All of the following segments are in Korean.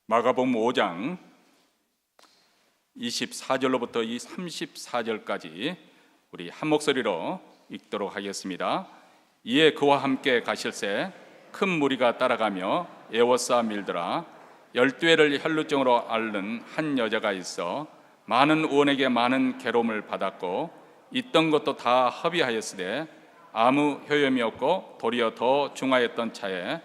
마가복음 5장 24절로부터 이 34절까지 우리 한 목소리로 읽도록 하겠습니다. 이에 그와 함께 가실새 큰 무리가 따라가며 에워싸 밀더라. 12회를 혈루증으로 앓는 한 여자가 있어 많은 의원에게 많은 괴로움을 받았고 있던 것도 다 허비하였으되 아무 효염이 없고 도리어 더 중하였던 차에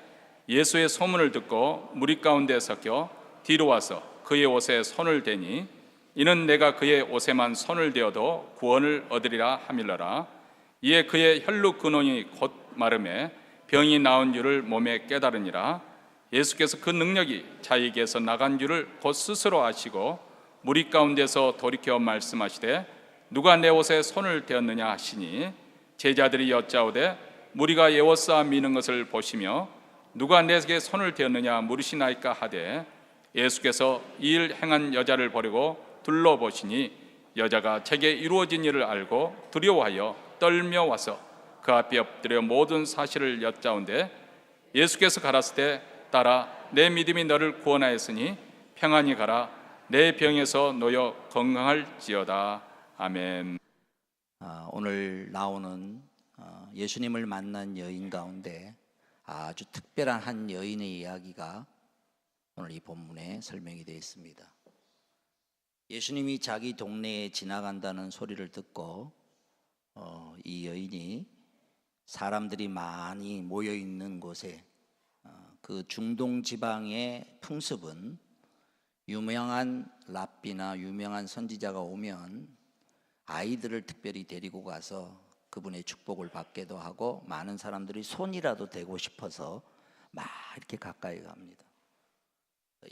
예수의 소문을 듣고 무리 가운데 섞여 뒤로 와서 그의 옷에 손을 대니 이는 내가 그의 옷에만 손을 대어도 구원을 얻으리라 하밀러라. 이에 그의 혈루 근원이 곧 마름에 병이 나은 줄을 몸에 깨달으니라. 예수께서 그 능력이 자기에게서 나간 줄을 곧 스스로 아시고 무리 가운데서 돌이켜 말씀하시되 누가 내 옷에 손을 대었느냐 하시니 제자들이 여짜오되 무리가 에워싸 미는 것을 보시며 누가 내게 손을 대었느냐 물으시나이까 하되 예수께서 이 일 행한 여자를 보려고 둘러보시니 여자가 제게 이루어진 일을 알고 두려워하여 떨며 와서 그 앞에 엎드려 모든 사실을 여짜온데 예수께서 가라사대 따라 내 믿음이 너를 구원하였으니 평안히 가라 내 병에서 놓여 건강할지어다. 아멘. 오늘 나오는 예수님을 만난 여인 가운데 아주 특별한 한 여인의 이야기가 오늘 이 본문에 설명이 되어 있습니다. 예수님이 자기 동네에 지나간다는 소리를 듣고 이 여인이 사람들이 많이 모여 있는 곳에 그 중동 지방의 풍습은 유명한 랍비나 유명한 선지자가 오면 아이들을 특별히 데리고 가서 그분의 축복을 받기도 하고 많은 사람들이 손이라도 대고 싶어서 막 이렇게 가까이 갑니다.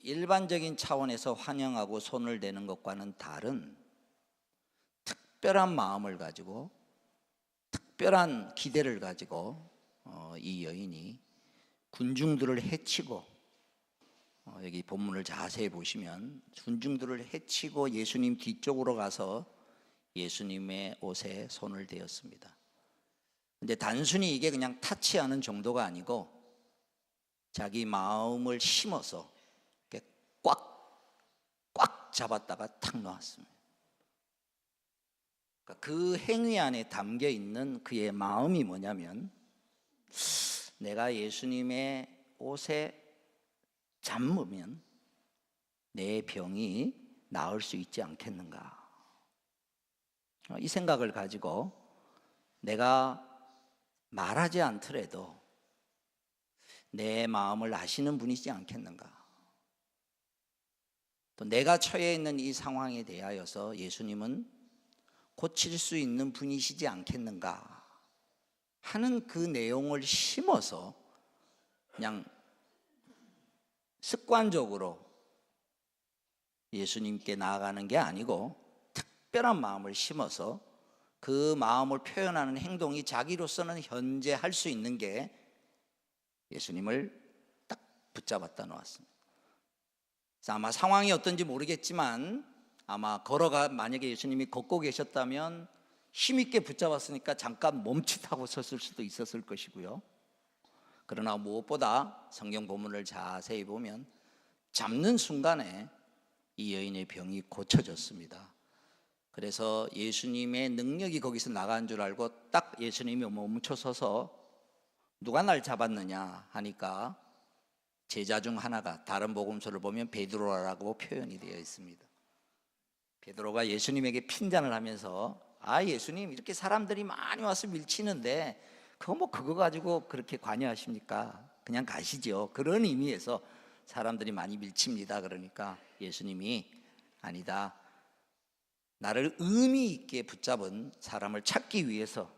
일반적인 차원에서 환영하고 손을 대는 것과는 다른 특별한 마음을 가지고 특별한 기대를 가지고 이 여인이 군중들을 해치고 여기 본문을 자세히 보시면 군중들을 해치고 예수님 뒤쪽으로 가서 예수님의 옷에 손을 대었습니다. 근데 단순히 이게 그냥 타치하는 정도가 아니고 자기 마음을 심어서 꽉 잡았다가 탁 놓았습니다. 그러니까 그 행위 안에 담겨 있는 그의 마음이 뭐냐면 내가 예수님의 옷에 잠으면 내 병이 나을 수 있지 않겠는가, 이 생각을 가지고 내가 말하지 않더라도 내 마음을 아시는 분이지 않겠는가, 또 내가 처해 있는 이 상황에 대하여서 예수님은 고칠 수 있는 분이시지 않겠는가 하는 그 내용을 심어서 그냥 습관적으로 예수님께 나아가는 게 아니고 특별한 마음을 심어서 그 마음을 표현하는 행동이 자기로서는 현재 할 수 있는 게 예수님을 딱 붙잡았다 놓았습니다. 그래서 아마 상황이 어떤지 모르겠지만 아마 만약에 예수님이 걷고 계셨다면 힘있게 붙잡았으니까 잠깐 멈칫하고 섰을 수도 있었을 것이고요. 그러나 무엇보다 성경 본문을 자세히 보면 잡는 순간에 이 여인의 병이 고쳐졌습니다. 그래서 예수님의 능력이 거기서 나간 줄 알고 딱 예수님이 멈춰서서 누가 날 잡았느냐 하니까 제자 중 하나가, 다른 복음서를 보면 베드로라고 표현이 되어 있습니다. 베드로가 예수님에게 핀잔을 하면서 예수님 이렇게 사람들이 많이 와서 밀치는데 그거 가지고 그렇게 관여하십니까? 그냥 가시죠. 그런 의미에서 사람들이 많이 밀칩니다. 그러니까 예수님이 아니다, 나를 의미 있게 붙잡은 사람을 찾기 위해서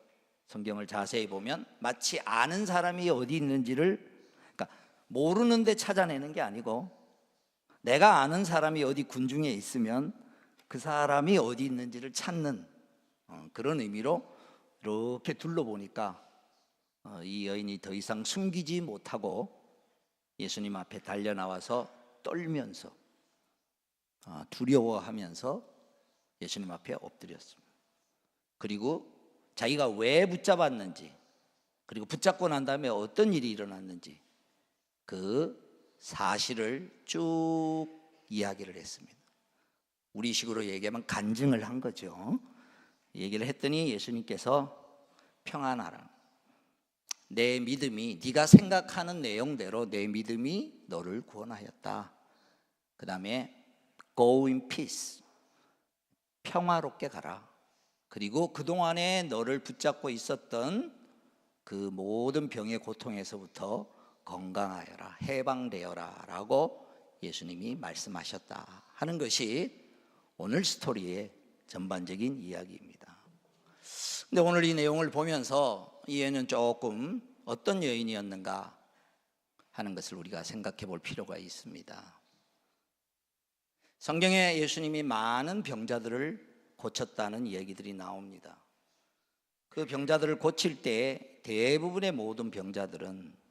성경을 자세히 보면 마치 아는 사람이 어디 있는지를, 그러니까 모르는데 찾아내는 게 아니고 내가 아는 사람이 어디 군중에 있으면 그 사람이 어디 있는지를 찾는 그런 의미로 이렇게 둘러보니까 이 여인이 더 이상 숨기지 못하고 예수님 앞에 달려나와서 떨면서 두려워하면서 예수님 앞에 엎드렸습니다. 그리고 자기가 왜 붙잡았는지, 그리고 붙잡고 난 다음에 어떤 일이 일어났는지 그 사실을 쭉 이야기를 했습니다. 우리식으로 얘기하면 간증을 한 거죠. 얘기를 했더니 예수님께서 평안하라. 내 믿음이, 네가 생각하는 내용대로 내 믿음이 너를 구원하였다. 그 다음에 Go in peace. 평화롭게 가라. 그리고 그동안에 너를 붙잡고 있었던 그 모든 병의 고통에서부터 건강하여라, 해방되어라 라고 예수님이 말씀하셨다 하는 것이 오늘 스토리의 전반적인 이야기입니다. 근데 오늘 이 내용을 보면서 이 여인은 조금 어떤 여인이었는가 하는 것을 우리가 생각해 볼 필요가 있습니다. 성경에 예수님이 많은 병자들을 고쳤다는 얘기들이 나옵니다. 그 병자들을 고칠 때 대부분의 모든 병자들은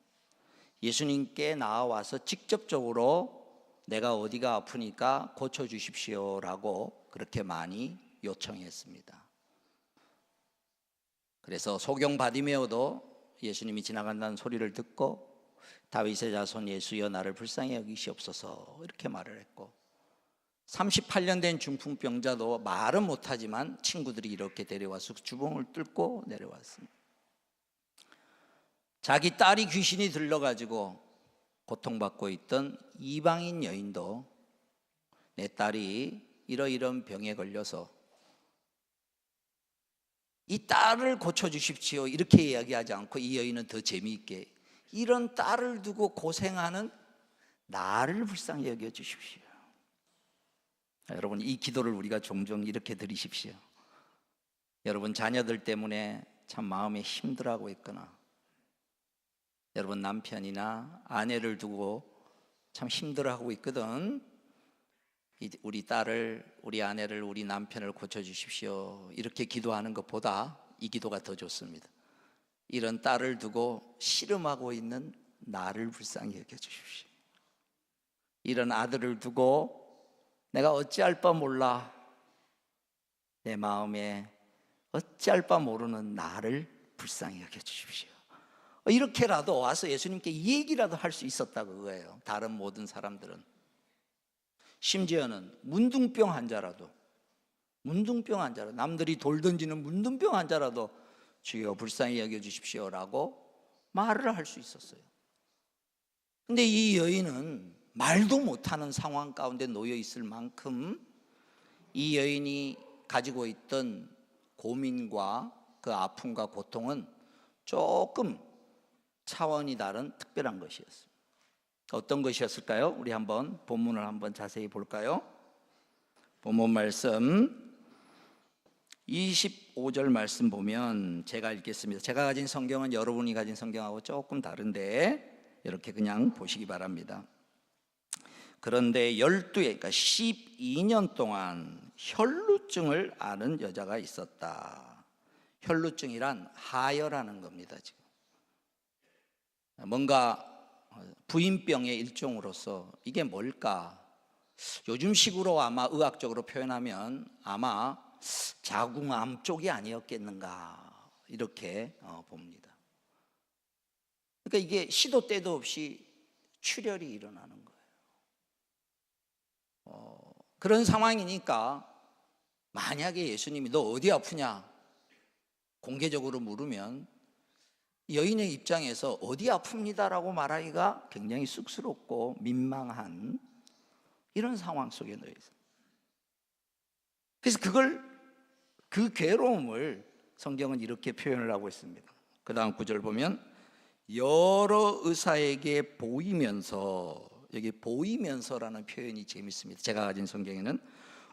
예수님께 나와서 직접적으로 내가 어디가 아프니까 고쳐주십시오라고 그렇게 많이 요청했습니다. 그래서 소경 바디메오도 예수님이 지나간다는 소리를 듣고 다윗의 자손 예수여 나를 불쌍히 여기시옵소서 이렇게 말을 했고, 38년 된 중풍병자도 말은 못하지만 친구들이 이렇게 데려와서 주봉을 뚫고 내려왔습니다. 자기 딸이 귀신이 들려가지고 고통받고 있던 이방인 여인도 내 딸이 이러이런 병에 걸려서 이 딸을 고쳐주십시오 이렇게 이야기하지 않고 이 여인은 더 재미있게 이런 딸을 두고 고생하는 나를 불쌍히 여겨주십시오. 여러분, 이 기도를 우리가 종종 이렇게 드리십시오. 여러분 자녀들 때문에 참 마음에 힘들어하고 있거나, 여러분 남편이나 아내를 두고 참 힘들어하고 있거든. 우리 딸을, 우리 아내를, 우리 남편을 고쳐주십시오 이렇게 기도하는 것보다 이 기도가 더 좋습니다. 이런 딸을 두고 씨름하고 있는 나를 불쌍히 여겨주십시오. 이런 아들을 두고 내가 어찌할 바 몰라, 내 마음에 어찌할 바 모르는 나를 불쌍히 여겨주십시오. 이렇게라도 와서 예수님께 이 얘기라도 할 수 있었다 그거예요. 다른 모든 사람들은, 심지어는 문둥병 환자라도, 남들이 돌 던지는 문둥병 환자라도 주여 불쌍히 여겨주십시오라고 말을 할 수 있었어요. 근데 이 여인은 말도 못하는 상황 가운데 놓여 있을 만큼 이 여인이 가지고 있던 고민과 그 아픔과 고통은 조금 차원이 다른 특별한 것이었습니다. 어떤 것이었을까요? 우리 한번 본문을 한번 자세히 볼까요? 본문 말씀 25절 말씀 보면 제가 읽겠습니다. 제가 가진 성경은 여러분이 가진 성경하고 조금 다른데 이렇게 그냥 보시기 바랍니다. 그런데 12에, 그러니까 12년 동안 혈루증을 앓은 여자가 있었다. 혈루증이란 하혈하는 겁니다. 지금 뭔가 부인병의 일종으로서 이게 뭘까? 요즘식으로 아마 의학적으로 표현하면 아마 자궁암 쪽이 아니었겠는가 이렇게 봅니다. 그러니까 이게 시도 때도 없이 출혈이 일어나는 거예요. 그런 상황이니까 만약에 예수님이 너 어디 아프냐 공개적으로 물으면 여인의 입장에서 어디 아픕니다라고 말하기가 굉장히 쑥스럽고 민망한 이런 상황 속에 놓여 있어요. 그래서 그 괴로움을 성경은 이렇게 표현을 하고 있습니다. 그 다음 구절 보면 여러 의사에게 보이면서, 여기 보이면서라는 표현이 재밌습니다. 제가 가진 성경에는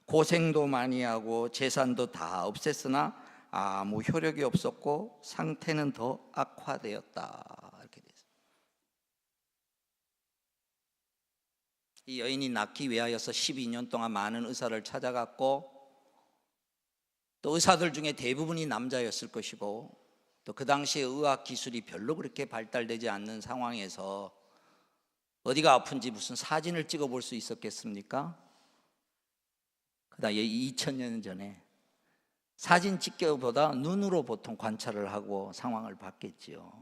고생도 많이 하고 재산도 다 없앴으나 아무 효력이 없었고 상태는 더 악화되었다 이렇게 되어 있습니다. 이 여인이 낫기 위하여서 12년 동안 많은 의사를 찾아갔고, 또 의사들 중에 대부분이 남자였을 것이고, 또 그 당시에 의학 기술이 별로 그렇게 발달되지 않는 상황에서 어디가 아픈지 무슨 사진을 찍어 볼 수 있었겠습니까? 그다음에 2000년 전에 사진 찍기보다 눈으로 보통 관찰을 하고 상황을 봤겠지요.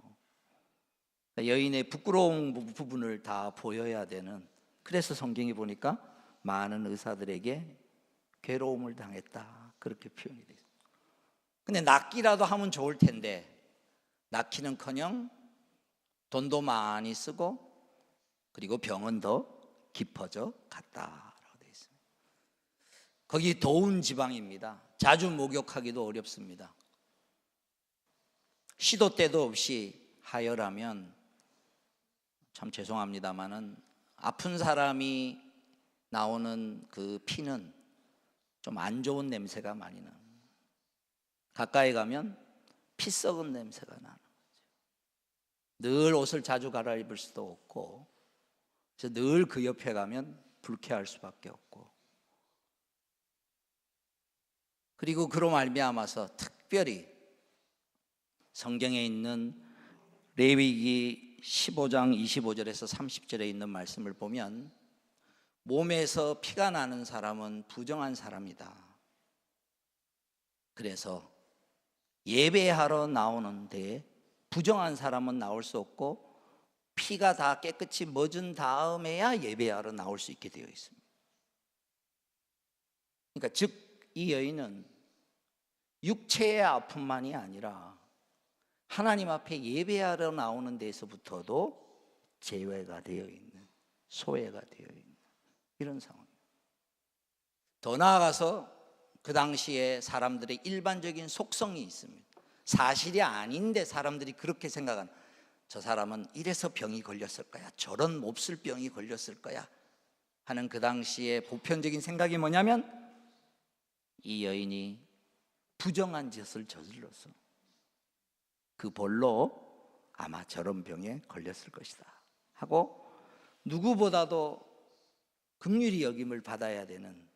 여인의 부끄러운 부분을 다 보여야 되는, 그래서 성경에 보니까 많은 의사들에게 괴로움을 당했다, 그렇게 표현이 돼요. 근데 낫기라도 하면 좋을 텐데 낫기는커녕 돈도 많이 쓰고 그리고 병은 더 깊어져 갔다라고 되어 있습니다. 거기 더운 지방입니다. 자주 목욕하기도 어렵습니다. 시도 때도 없이 하혈하면, 참 죄송합니다마는 아픈 사람이 나오는 그 피는 좀 안 좋은 냄새가 많이 나요. 가까이 가면 피 썩은 냄새가 나는 거죠. 늘 옷을 자주 갈아입을 수도 없고, 그래서 늘 그 옆에 가면 불쾌할 수밖에 없고, 그리고 그로 말미암아서 특별히 성경에 있는 레위기 15장 25절에서 30절에 있는 말씀을 보면, 몸에서 피가 나는 사람은 부정한 사람이다. 그래서 예배하러 나오는데 부정한 사람은 나올 수 없고 피가 다 깨끗이 멎은 다음에야 예배하러 나올 수 있게 되어 있습니다. 그러니까 즉 이 여인은 육체의 아픔만이 아니라 하나님 앞에 예배하러 나오는 데서부터도 제외가 되어 있는, 소외가 되어 있는 이런 상황입니다. 더 나아가서 그 당시에 사람들의 일반적인 속성이 있습니다. 사실이 아닌데 사람들이 그렇게 생각하는, 저 사람은 이래서 병이 걸렸을 거야, 저런 몹쓸 병이 걸렸을 거야 하는 그 당시에 보편적인 생각이 뭐냐면, 이 여인이 부정한 짓을 저질러서 그 벌로 아마 저런 병에 걸렸을 것이다 하고 누구보다도 긍휼히 여김을 받아야 되는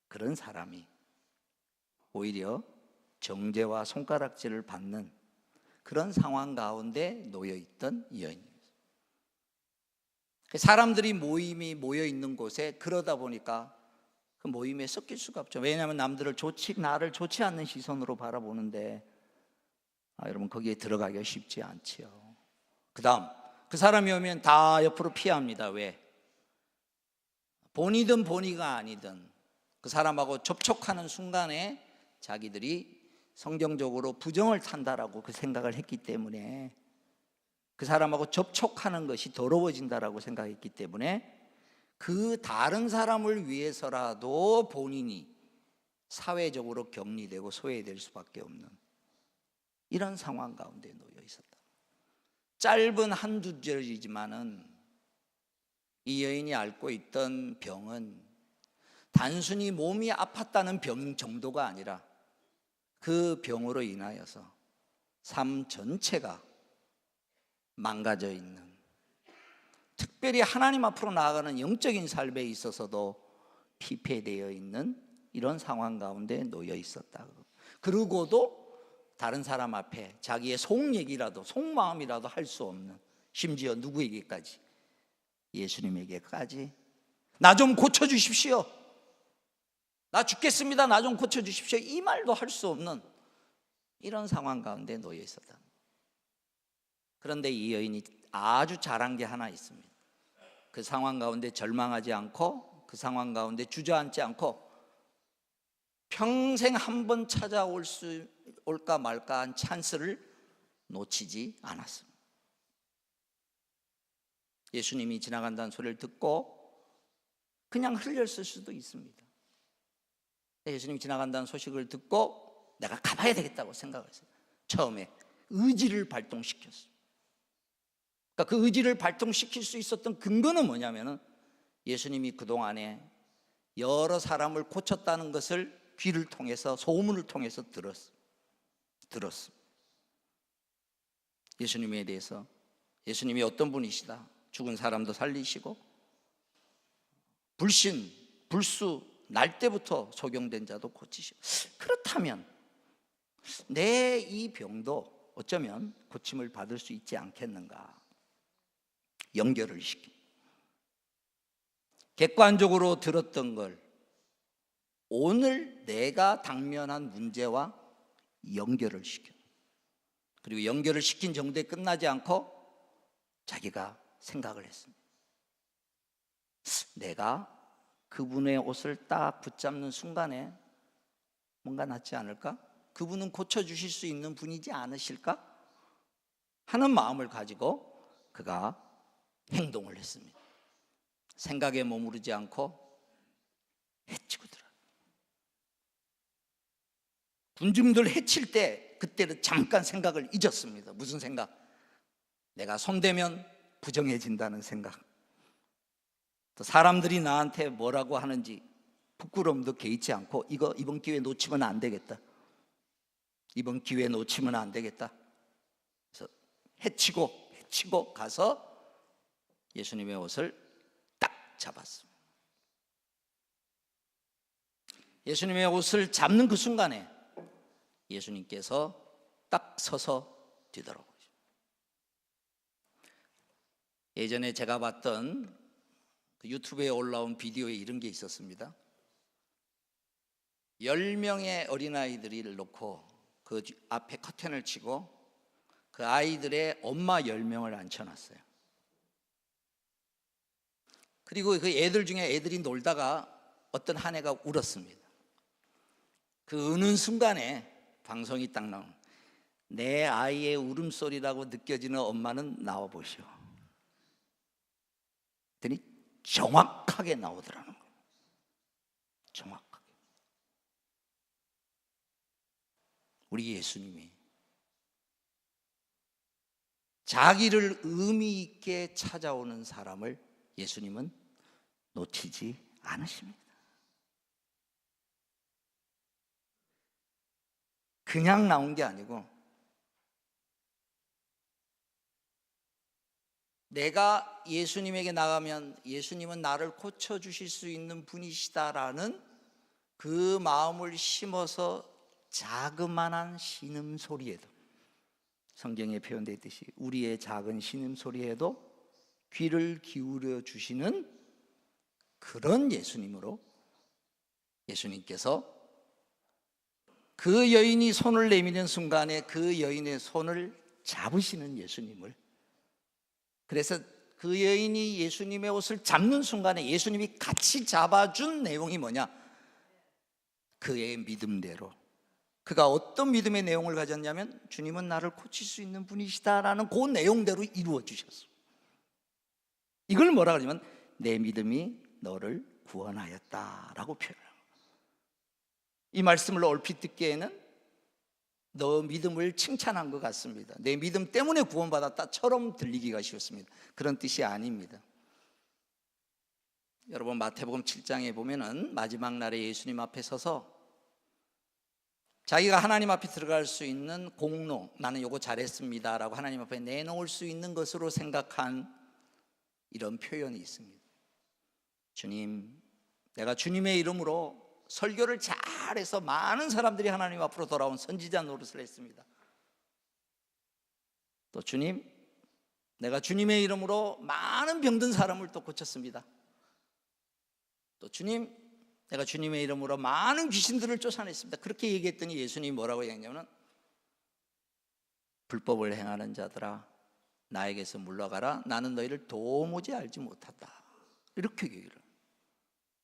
그런 사람이 오히려 정죄와 손가락질을 받는 그런 상황 가운데 놓여있던 이 여인입니다. 사람들이 모임이 모여있는 곳에, 그러다 보니까 그 모임에 섞일 수가 없죠. 왜냐하면 나를 좋지 않는 시선으로 바라보는데, 여러분 거기에 들어가기가 쉽지 않지요. 그 다음 그 사람이 오면 다 옆으로 피합니다. 왜? 본이든 본이가 아니든 그 사람하고 접촉하는 순간에 자기들이 성경적으로 부정을 탄다라고 그 생각을 했기 때문에, 그 사람하고 접촉하는 것이 더러워진다라고 생각했기 때문에 그 다른 사람을 위해서라도 본인이 사회적으로 격리되고 소외될 수밖에 없는 이런 상황 가운데 놓여 있었다. 짧은 한두 절이지만은 이 여인이 앓고 있던 병은 단순히 몸이 아팠다는 병 정도가 아니라 그 병으로 인하여서 삶 전체가 망가져 있는, 특별히 하나님 앞으로 나아가는 영적인 삶에 있어서도 피폐되어 있는 이런 상황 가운데 놓여 있었다. 그러고도 다른 사람 앞에 자기의 속 얘기라도, 속마음이라도 할 수 없는, 심지어 누구에게까지? 예수님에게까지 나 좀 고쳐주십시오, 나 죽겠습니다, 나 좀 고쳐주십시오, 이 말도 할 수 없는 이런 상황 가운데 놓여 있었다. 그런데 이 여인이 아주 잘한 게 하나 있습니다. 그 상황 가운데 절망하지 않고, 그 상황 가운데 주저앉지 않고, 평생 한 번 올까 말까 한 찬스를 놓치지 않았습니다. 예수님이 지나간다는 소리를 듣고 그냥 흘렸을 수도 있습니다. 예수님이 지나간다는 소식을 듣고 내가 가봐야 되겠다고 생각을 했어요. 처음에 의지를 발동시켰어요. 그러니까 그 의지를 발동시킬 수 있었던 근거는 뭐냐면은, 예수님이 그동안에 여러 사람을 고쳤다는 것을 귀를 통해서, 소문을 통해서 들었어. 예수님에 대해서, 예수님이 어떤 분이시다, 죽은 사람도 살리시고 불신, 불수 날 때부터 소경된 자도 고치시고, 그렇다면 내 이 병도 어쩌면 고침을 받을 수 있지 않겠는가 연결을 시킵니다. 객관적으로 들었던 걸 오늘 내가 당면한 문제와 연결을 시켜요. 그리고 연결을 시킨 정도에 끝나지 않고 자기가 생각을 했습니다. 내가 그분의 옷을 딱 붙잡는 순간에 뭔가 낫지 않을까? 그분은 고쳐주실 수 있는 분이지 않으실까? 하는 마음을 가지고 그가 행동을 했습니다. 생각에 머무르지 않고 해치고 들어. 군중들 해칠 때 그때는 잠깐 생각을 잊었습니다. 무슨 생각? 내가 손대면 부정해진다는 생각. 또 사람들이 나한테 뭐라고 하는지 부끄러움도 개의치 않고 이번 기회 놓치면 안 되겠다. 이번 기회 놓치면 안 되겠다. 그래서 해치고 가서 예수님의 옷을 딱 잡았습니다. 예수님의 옷을 잡는 그 순간에 예수님께서 딱 서서 뒤돌아보죠. 예전에 제가 봤던 그 유튜브에 올라온 비디오에 이런 게 있었습니다. 10명의 어린아이들을 놓고 그 앞에 커튼을 치고 그 아이들의 엄마 10명을 앉혀놨어요. 그리고 그 애들 중에 애들이 놀다가 어떤 한 애가 울었습니다. 그 우는 순간에 방송이 딱 나온, 내 아이의 울음소리라고 느껴지는 엄마는 나와보시오. 그랬더니 정확하게 나오더라는 거예요. 정확하게. 우리 예수님이 자기를 의미 있게 찾아오는 사람을 예수님은 놓치지 않으십니다. 그냥 나온 게 아니고 내가 예수님에게 나가면 예수님은 나를 고쳐주실 수 있는 분이시다라는 그 마음을 심어서 자그마한 신음소리에도, 성경에 표현되어 있듯이 우리의 작은 신음소리에도 귀를 기울여 주시는 그런 예수님으로, 예수님께서 그 여인이 손을 내미는 순간에 그 여인의 손을 잡으시는 예수님을, 그래서 그 여인이 예수님의 옷을 잡는 순간에 예수님이 같이 잡아준 내용이 뭐냐? 그의 믿음대로, 그가 어떤 믿음의 내용을 가졌냐면 주님은 나를 고칠 수 있는 분이시다라는 그 내용대로 이루어 주셨어. 이걸 뭐라 그러냐면 내 믿음이 너를 구원하였다라고 표현합니다. 이 말씀을 얼핏 듣기에는 너 믿음을 칭찬한 것 같습니다. 내 믿음 때문에 구원받았다처럼 들리기가 쉽습니다. 그런 뜻이 아닙니다. 여러분 마태복음 7장에 보면은 마지막 날에 예수님 앞에 서서 자기가 하나님 앞에 들어갈 수 있는 공로, 나는 요거 잘했습니다 라고 하나님 앞에 내놓을 수 있는 것으로 생각한 이런 표현이 있습니다. 주님, 내가 주님의 이름으로 설교를 잘해서 많은 사람들이 하나님 앞으로 돌아온 선지자 노릇을 했습니다. 또 주님, 내가 주님의 이름으로 많은 병든 사람을 또 고쳤습니다. 또 주님, 내가 주님의 이름으로 많은 귀신들을 쫓아냈습니다. 그렇게 얘기했더니 예수님이 뭐라고 얘기했냐면 불법을 행하는 자들아 나에게서 물러가라. 나는 너희를 도무지 알지 못한다. 이렇게 얘기를.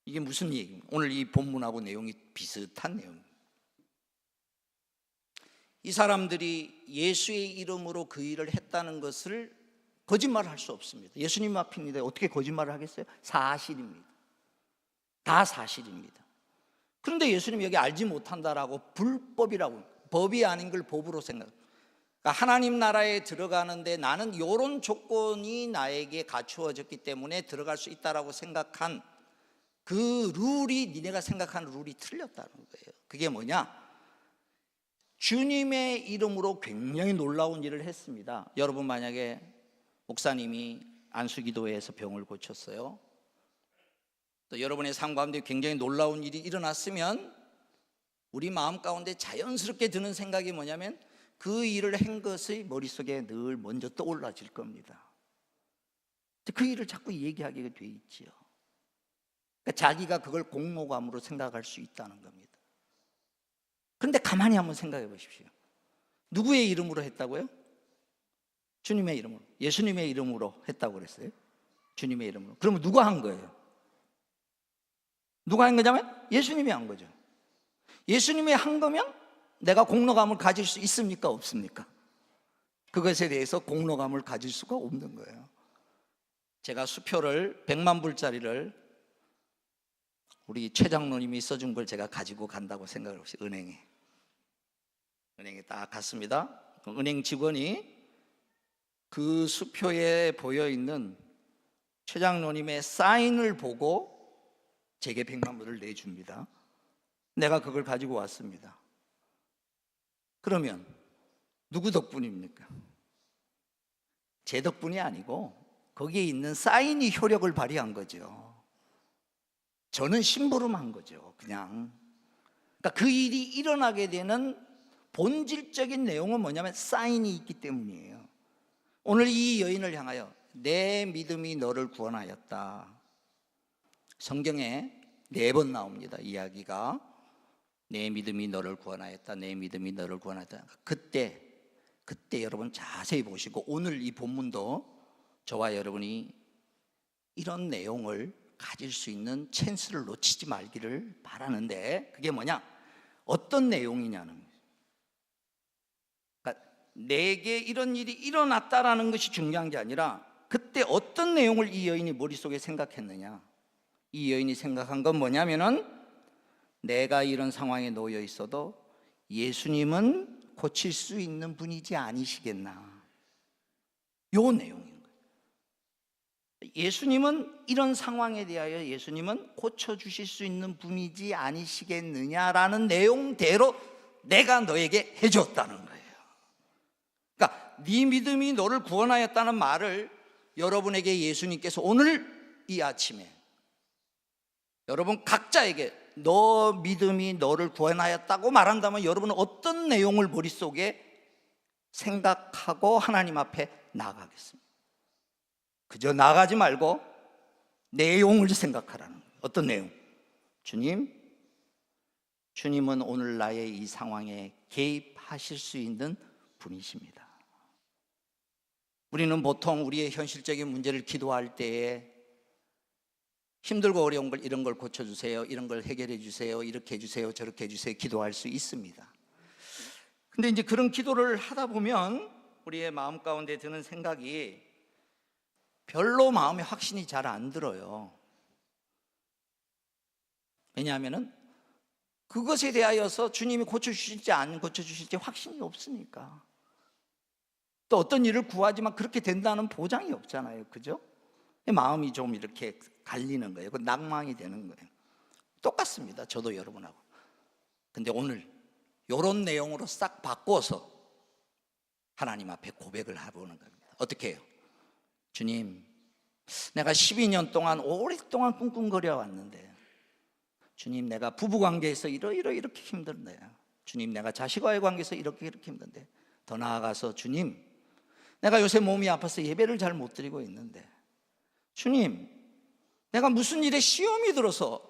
이게 무슨 얘기입니까? 오늘 이 본문하고 내용이 비슷한 내용입니다. 이 사람들이 예수의 이름으로 그 일을 했다는 것을 거짓말을 할 수 없습니다. 예수님 앞인데 어떻게 거짓말을 하겠어요? 사실입니다. 다 사실입니다. 그런데 예수님이 여기 알지 못한다라고 불법이라고, 법이 아닌 걸 법으로 생각합니다. 그러니까 하나님 나라에 들어가는데 나는 이런 조건이 나에게 갖추어졌기 때문에 들어갈 수 있다라고 생각한 그 룰이, 니네가 생각하는 룰이 틀렸다는 거예요. 그게 뭐냐? 주님의 이름으로 굉장히 놀라운 일을 했습니다. 여러분 만약에 목사님이 안수기도회에서 병을 고쳤어요. 또 여러분의 삶 가운데 굉장히 놀라운 일이 일어났으면 우리 마음 가운데 자연스럽게 드는 생각이 뭐냐면 그 일을 한 것의 머릿속에 늘 먼저 떠올라질 겁니다. 그 일을 자꾸 얘기하게 돼 있지요. 그러니까 자기가 그걸 공로감으로 생각할 수 있다는 겁니다. 그런데 가만히 한번 생각해 보십시오. 누구의 이름으로 했다고요? 주님의 이름으로, 예수님의 이름으로 했다고 그랬어요. 주님의 이름으로. 그러면 누가 한 거예요? 누가 한 거냐면 예수님이 한 거죠. 예수님이 한 거면 내가 공로감을 가질 수 있습니까? 없습니까? 그것에 대해서 공로감을 가질 수가 없는 거예요. 제가 수표를 100만 불짜리를 우리 최 장로님이 써준 걸 제가 가지고 간다고 생각을 없이 은행에 딱 갔습니다. 은행 직원이 그 수표에 보여있는 최 장로님의 사인을 보고 제게 100만 불을 내줍니다. 내가 그걸 가지고 왔습니다. 그러면 누구 덕분입니까? 제 덕분이 아니고 거기에 있는 사인이 효력을 발휘한 거죠. 저는 심부름한 거죠. 그냥. 그러니까 그 일이 일어나게 되는 본질적인 내용은 뭐냐면 사인이 있기 때문이에요. 오늘 이 여인을 향하여 내 믿음이 너를 구원하였다. 성경에 4번 나옵니다. 이야기가 내 믿음이 너를 구원하였다. 내 믿음이 너를 구원하였다. 그때 여러분 자세히 보시고 오늘 이 본문도 저와 여러분이 이런 내용을 가질 수 있는 찬스를 놓치지 말기를 바라는데, 그게 뭐냐? 어떤 내용이냐는 거예요. 그러니까 내게 이런 일이 일어났다라는 것이 중요한 게 아니라 그때 어떤 내용을 이 여인이 머릿속에 생각했느냐. 이 여인이 생각한 건 뭐냐면은 내가 이런 상황에 놓여 있어도 예수님은 고칠 수 있는 분이지 아니시겠나. 요 내용인 거예요. 예수님은 이런 상황에 대하여 예수님은 고쳐주실 수 있는 분이지 아니시겠느냐라는 내용대로 내가 너에게 해줬다는 거예요. 그러니까 네 믿음이 너를 구원하였다는 말을 여러분에게 예수님께서 오늘 이 아침에 여러분 각자에게 너 믿음이 너를 구원하였다고 말한다면 여러분은 어떤 내용을 머릿속에 생각하고 하나님 앞에 나가겠습니까? 그저 나가지 말고 내용을 생각하라는 거예요. 어떤 내용? 주님은 오늘 나의 이 상황에 개입하실 수 있는 분이십니다. 우리는 보통 우리의 현실적인 문제를 기도할 때에 힘들고 어려운 걸, 이런 걸 고쳐주세요, 이런 걸 해결해 주세요, 이렇게 해주세요, 저렇게 해주세요 기도할 수 있습니다. 근데 이제 그런 기도를 하다 보면 우리의 마음 가운데 드는 생각이 별로 마음에 확신이 잘 안 들어요. 왜냐하면 그것에 대하여서 주님이 고쳐주실지 안 고쳐주실지 확신이 없으니까. 또 어떤 일을 구하지만 그렇게 된다는 보장이 없잖아요. 그죠? 마음이 좀 이렇게 갈리는 거예요. 그 낭망이 되는 거예요. 똑같습니다. 저도 여러분하고. 근데 오늘 이런 내용으로 싹 바꿔서 하나님 앞에 고백을 해보는 겁니다. 어떻게 해요? 주님, 내가 12년 동안 오랫동안 끙끙거려 왔는데, 주님, 내가 부부관계에서 이렇게 힘든데요. 주님, 내가 자식과의 관계에서 이렇게 힘든데, 더 나아가서 주님, 내가 요새 몸이 아파서 예배를 잘 못 드리고 있는데, 주님, 내가 무슨 일에 시험이 들어서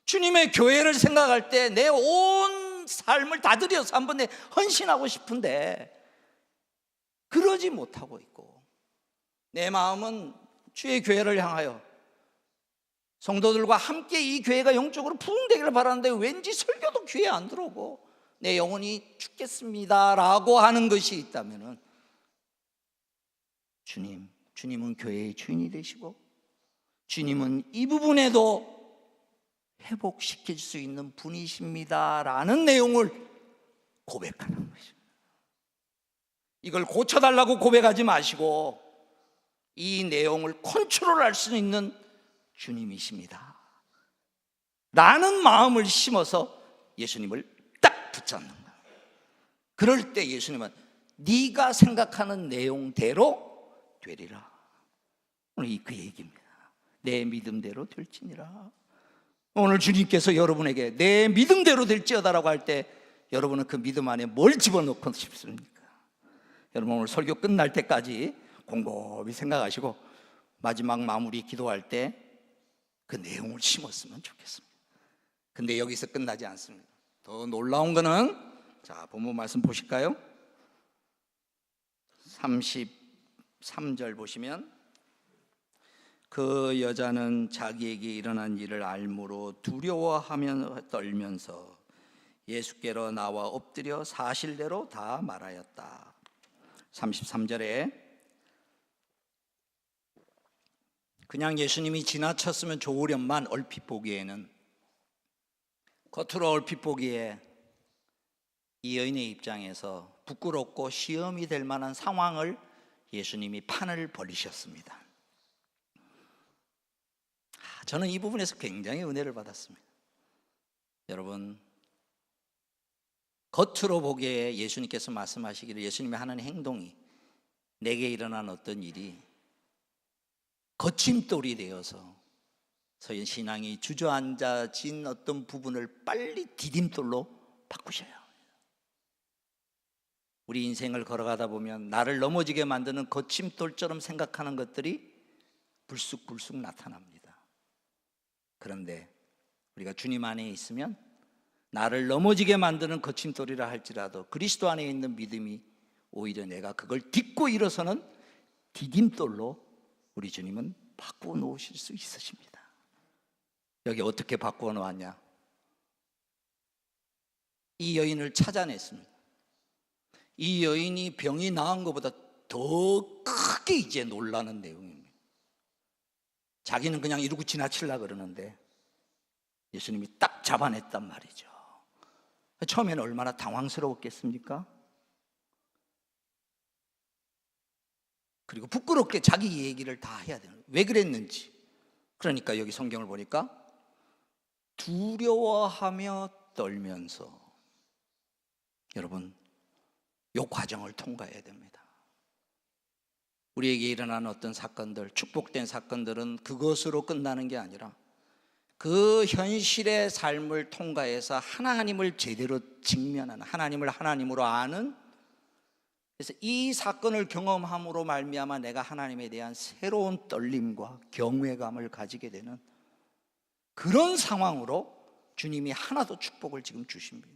주님의 교회를 생각할 때 내 온 삶을 다 들여서 한번 내 헌신하고 싶은데 그러지 못하고 있고, 내 마음은 주의 교회를 향하여 성도들과 함께 이 교회가 영적으로 부흥되기를 바라는데 왠지 설교도 귀에 안 들어오고 내 영혼이 죽겠습니다라고 하는 것이 있다면은, 주님은 교회의 주인이 되시고 주님은 이 부분에도 회복시킬 수 있는 분이십니다라는 내용을 고백하는 것입니다. 이걸 고쳐달라고 고백하지 마시고 이 내용을 컨트롤할 수 있는 주님이십니다 라는 마음을 심어서 예수님을 딱 붙잡는 거예요. 그럴 때 예수님은 네가 생각하는 내용대로 되리라. 오늘 그 얘기입니다. 내 믿음대로 될지니라. 오늘 주님께서 여러분에게 내 믿음대로 될지어다라고 할 때 여러분은 그 믿음 안에 뭘 집어넣고 싶습니까? 여러분 오늘 설교 끝날 때까지 곰곰이 생각하시고 마지막 마무리 기도할 때 그 내용을 심었으면 좋겠습니다. 근데 여기서 끝나지 않습니다. 더 놀라운 거는, 자, 본문 말씀 보실까요? 3절 보시면 그 여자는 자기에게 일어난 일을 알므로 두려워하며 떨면서 예수께로 나와 엎드려 사실대로 다 말하였다. 33절에 그냥 예수님이 지나쳤으면 좋으련만 얼핏 보기에는, 겉으로 얼핏 보기에 이 여인의 입장에서 부끄럽고 시험이 될 만한 상황을 예수님이 판을 벌이셨습니다. 저는 이 부분에서 굉장히 은혜를 받았습니다. 여러분, 겉으로 보기에 예수님께서 말씀하시기를 예수님이 하는 행동이, 내게 일어난 어떤 일이 거침돌이 되어서 저희 신앙이 주저앉아진 어떤 부분을 빨리 디딤돌로 바꾸셔야 합니다. 우리 인생을 걸어가다 보면 나를 넘어지게 만드는 거침돌처럼 생각하는 것들이 불쑥불쑥 나타납니다. 그런데 우리가 주님 안에 있으면 나를 넘어지게 만드는 거침돌이라 할지라도 그리스도 안에 있는 믿음이 오히려 내가 그걸 딛고 일어서는 디딤돌로 우리 주님은 바꾸어 놓으실 수 있으십니다. 여기 어떻게 바꾸어 놓았냐? 이 여인을 찾아냈습니다. 이 여인이 병이 나은 것보다 더 크게 이제 놀라는 내용입니다. 자기는 그냥 이러고 지나치려고 그러는데 예수님이 딱 잡아냈단 말이죠. 처음에는 얼마나 당황스러웠겠습니까? 그리고 부끄럽게 자기 얘기를 다 해야 되는, 왜 그랬는지. 그러니까 여기 성경을 보니까 두려워하며 떨면서, 여러분, 이 과정을 통과해야 됩니다. 우리에게 일어나는 어떤 사건들, 축복된 사건들은 그것으로 끝나는 게 아니라 그 현실의 삶을 통과해서 하나님을 제대로 직면하는, 하나님을 하나님으로 아는, 그래서 이 사건을 경험함으로 말미암아 내가 하나님에 대한 새로운 떨림과 경외감을 가지게 되는 그런 상황으로 주님이 하나도 축복을 지금 주십니다.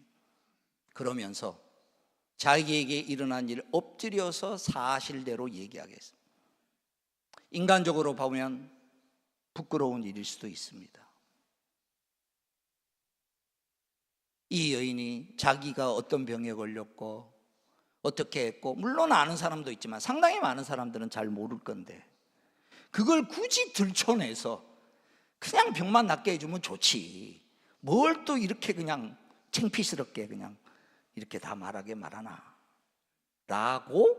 그러면서 자기에게 일어난 일을 엎드려서 사실대로 얘기하겠습니다. 인간적으로 보면 부끄러운 일일 수도 있습니다. 이 여인이 자기가 어떤 병에 걸렸고 어떻게 했고, 물론 아는 사람도 있지만 상당히 많은 사람들은 잘 모를 건데 그걸 굳이 들춰내서 그냥 병만 낫게 해주면 좋지, 뭘 또 이렇게 그냥 창피스럽게 그냥 이렇게 다 말하게 말하나 라고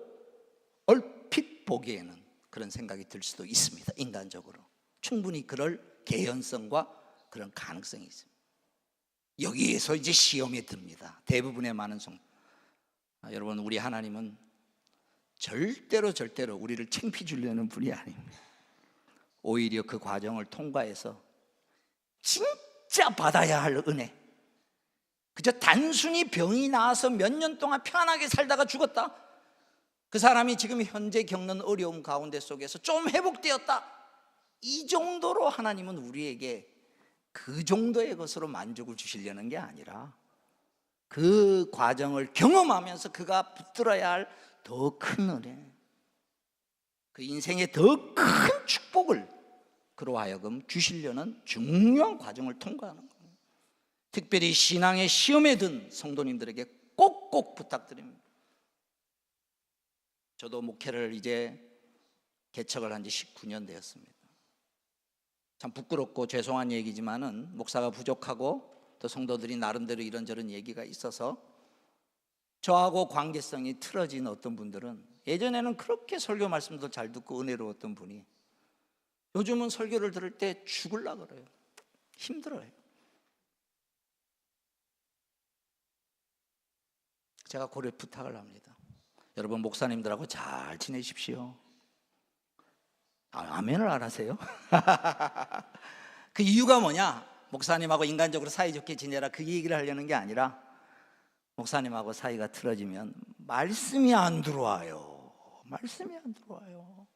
얼핏 보기에는 그런 생각이 들 수도 있습니다. 인간적으로 충분히 그럴 개연성과 그런 가능성이 있습니다. 여기에서 이제 시험에 듭니다. 대부분의 많은 여러분, 우리 하나님은 절대로 우리를 창피 주려는 분이 아닙니다. 오히려 그 과정을 통과해서 진짜 받아야 할 은혜, 그저 단순히 병이 나와서 몇 년 동안 편하게 살다가 죽었다, 그 사람이 지금 현재 겪는 어려움 가운데 속에서 좀 회복되었다, 이 정도로 하나님은 우리에게 그 정도의 것으로 만족을 주시려는 게 아니라 그 과정을 경험하면서 그가 붙들어야 할 더 큰 은혜, 그 인생의 더 큰 축복을 그로 하여금 주시려는 중요한 과정을 통과하는 거예요. 특별히 신앙의 시험에 든 성도님들에게 꼭꼭 부탁드립니다. 저도 목회를 이제 개척을 한 지 19년 되었습니다. 참 부끄럽고 죄송한 얘기지만은 목사가 부족하고 또 성도들이 나름대로 이런저런 얘기가 있어서 저하고 관계성이 틀어진 어떤 분들은, 예전에는 그렇게 설교 말씀도 잘 듣고 은혜로웠던 분이 요즘은 설교를 들을 때 죽으려고 그래요. 힘들어요. 제가 고려 부탁을 합니다. 여러분, 목사님들하고 잘 지내십시오. 아멘을 안 하세요? 그 이유가 뭐냐? 목사님하고 인간적으로 사이좋게 지내라, 그 얘기를 하려는 게 아니라 목사님하고 사이가 틀어지면 말씀이 안 들어와요. 말씀이 안 들어와요.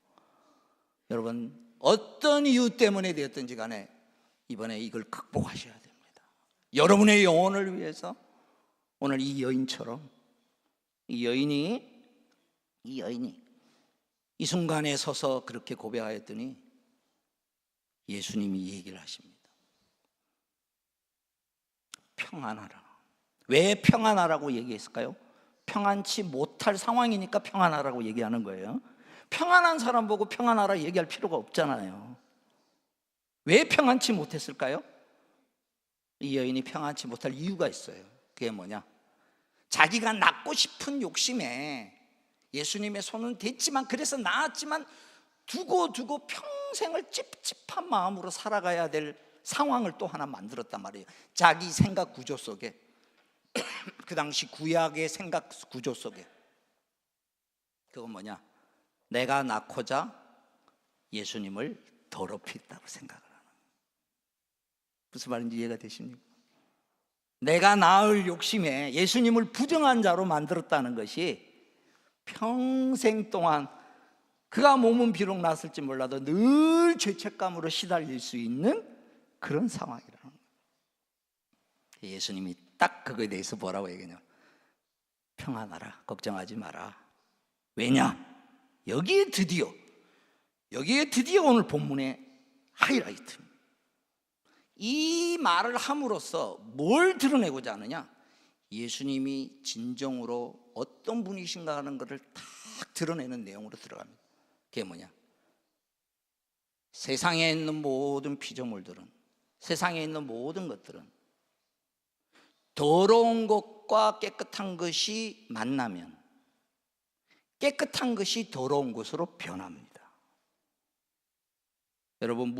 여러분, 어떤 이유 때문에 되었든지 간에 이번에 이걸 극복하셔야 됩니다. 여러분의 영혼을 위해서 오늘 이 여인처럼, 이 여인이 이 순간에 서서 그렇게 고백하였더니 예수님이 이 얘기를 하십니다. 평안하라. 왜 평안하라고 얘기했을까요? 평안치 못할 상황이니까 평안하라고 얘기하는 거예요. 평안한 사람 보고 평안하라 얘기할 필요가 없잖아요. 왜 평안치 못했을까요? 이 여인이 평안치 못할 이유가 있어요. 그게 뭐냐? 자기가 낳고 싶은 욕심에 예수님의 손은 댔지만, 그래서 낳았지만 두고 평생을 찝찝한 마음으로 살아가야 될 상황을 또 하나 만들었단 말이에요. 자기 생각 구조 속에 그 당시 구약의 생각 구조 속에 그건 뭐냐? 내가 낳고자 예수님을 더럽혔다고 생각을 하는 거예요. 무슨 말인지 이해가 되십니까? 내가 낳을 욕심에 예수님을 부정한 자로 만들었다는 것이 평생 동안 그가 몸은 비록 났을지 몰라도 늘 죄책감으로 시달릴 수 있는 그런 상황이라는 거예요. 예수님이 딱 그거에 대해서 뭐라고 얘기하냐면 평안하라, 걱정하지 마라. 왜냐? 여기에 드디어 오늘 본문의 하이라이트입니다. 이 말을 함으로써 뭘 드러내고자 하느냐? 예수님이 진정으로 어떤 분이신가 하는 것을 딱 드러내는 내용으로 들어갑니다. 그게 뭐냐? 세상에 있는 모든 피조물들은, 세상에 있는 모든 것들은 더러운 것과 깨끗한 것이 만나면 깨끗한 것이 더러운 것으로 변합니다. 여러분,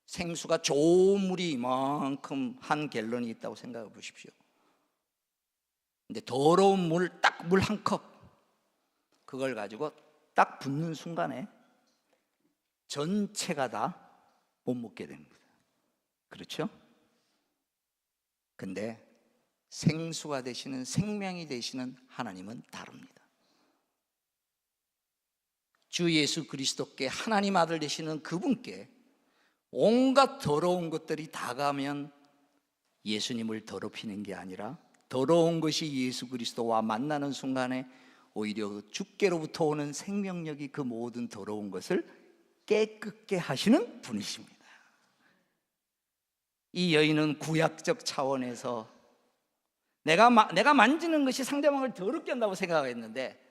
생수가 좋은 물이 이만큼 한 갤런이 있다고 생각해 보십시오. 근데 더러운 물, 딱 물 한 컵, 그걸 가지고 딱 붓는 순간에 전체가 다 못 먹게 됩니다. 그렇죠? 근데 생수가 되시는, 생명이 되시는 하나님은 다릅니다. 주 예수 그리스도께, 하나님 아들 되시는 그분께 온갖 더러운 것들이 다 가면 예수님을 더럽히는 게 아니라 더러운 것이 예수 그리스도와 만나는 순간에 오히려 주께로부터 오는 생명력이 그 모든 더러운 것을 깨끗게 하시는 분이십니다. 이 여인은 구약적 차원에서 내가 만지는 것이 상대방을 더럽게 한다고 생각했는데,